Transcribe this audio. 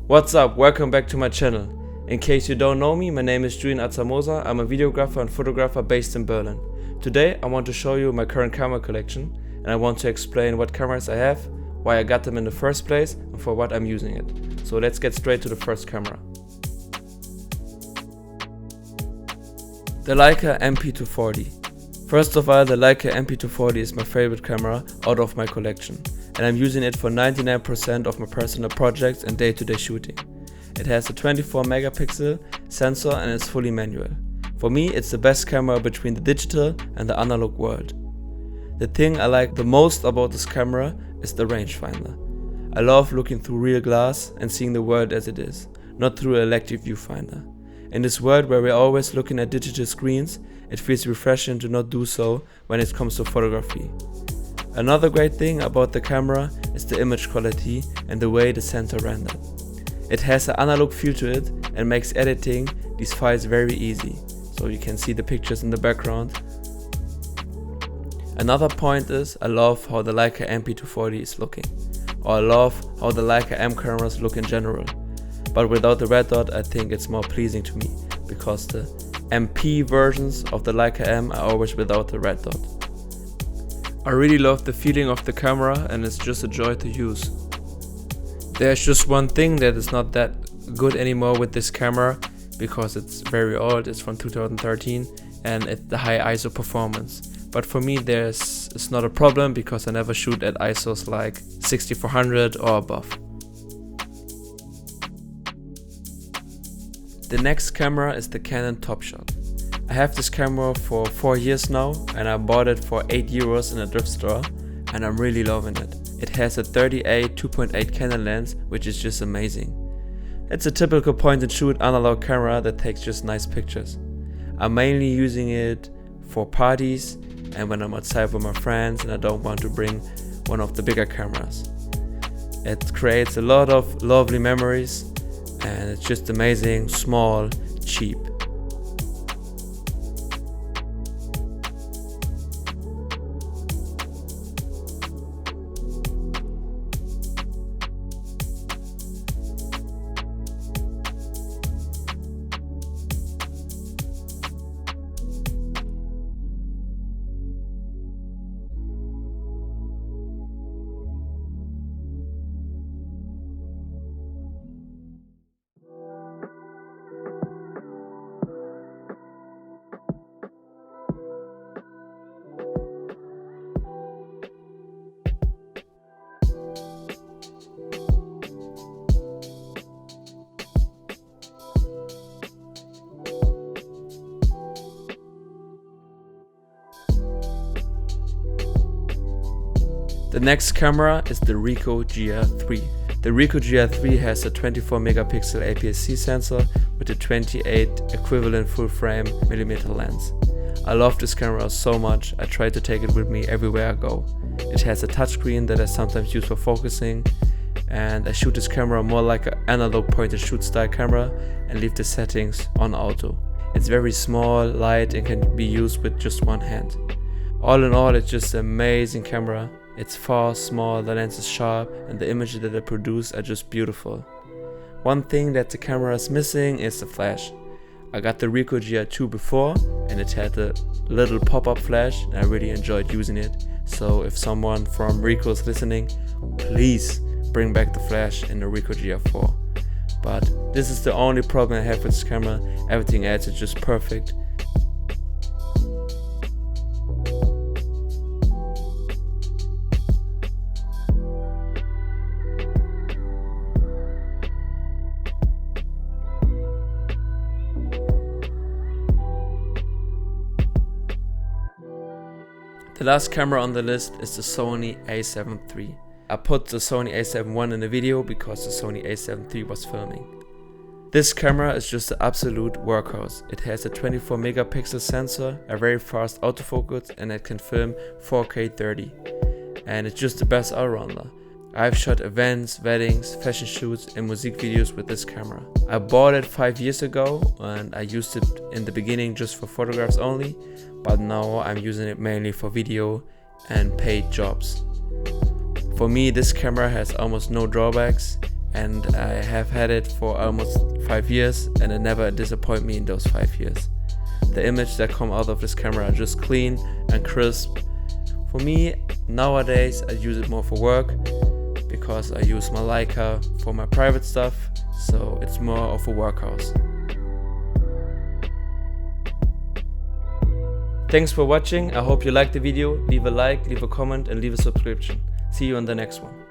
What's up? Welcome back to my channel. In case you don't know me, my name is GrIII. I'm a videographer and photographer based in Berlin. Today I want to show you my current camera collection, and I want to explain what cameras I have, why I got them in the first place, and for what I'm using it. So let's get straight to the first camera. The Leica MP-240. First of all, the Leica MP-240 is my favorite camera out of my collection, and I'm using it for 99% of my personal projects and day-to-day shooting. It has a 24 megapixel sensor and is fully manual. For me, it's the best camera between the digital and the analog world. The thing I like the most about this camera is the rangefinder. I love looking through real glass and seeing the world as it is, not through an electric viewfinder. In this world where we're always looking at digital screens, it feels refreshing to not do so when it comes to photography. Another great thing about the camera is the image quality and the way the sensor rendered. It has an analog feel to it and makes editing these files very easy, so you can see the pictures in the background. Another point is I love how the Leica MP-240 is looking, or I love how the Leica M cameras look in general. But without the red dot, I think it's more pleasing to me, because the MP versions of the Leica M are always without the red dot. I really love the feeling of the camera, and it's just a joy to use. There's just one thing that is not that good anymore with this camera, because it's very old, it's from 2013, and it's the high ISO performance. But for me it's not a problem, because I never shoot at ISOs like 6400 or above. The next camera is the Canon Top Shot. I have this camera for 4 years now, and I bought it for €8 in a thrift store, and I'm really loving it. It has a 38 2.8 Canon lens, which is just amazing. It's a typical point and shoot analog camera that takes just nice pictures. I'm mainly using it for parties and when I'm outside with my friends and I don't want to bring one of the bigger cameras. It creates a lot of lovely memories, and it's just amazing, small, cheap. The next camera is the Ricoh GrIII. The Ricoh GrIII has a 24 megapixel APS-C sensor with a 28 equivalent full frame millimeter lens. I love this camera so much, I try to take it with me everywhere I go. It has a touchscreen that I sometimes use for focusing, and I shoot this camera more like an analog point and shoot style camera and leave the settings on auto. It's very small, light, and can be used with just one hand. All in all, it's just an amazing camera. It's fast, small, the lens is sharp, and the images that I produce are just beautiful. One thing that the camera is missing is the flash. I got the Ricoh GrIII before, and it had a little pop-up flash, and I really enjoyed using it. So if someone from Ricoh is listening, please bring back the flash in the Ricoh GrIII. But this is the only problem I have with this camera. Everything else is just perfect. The last camera on the list is the Sony A7 III. I put the Sony A7 I in the video because the Sony A7 III was filming. This camera is just the absolute workhorse. It has a 24 megapixel sensor, a very fast autofocus, and it can film 4K 30. And it's just the best all-rounder. I've shot events, weddings, fashion shoots, and music videos with this camera. I bought it 5 years ago, and I used it in the beginning just for photographs only, but now I'm using it mainly for video and paid jobs. For me, this camera has almost no drawbacks, and I have had it for almost 5 years, and it never disappointed me in those 5 years. The images that come out of this camera are just clean and crisp. For me, nowadays I use it more for work because I use my Leica for my private stuff, so it's more of a workhorse. Thanks for watching. I hope you liked the video. Leave a like, leave a comment and leave a subscription. See you on the next one.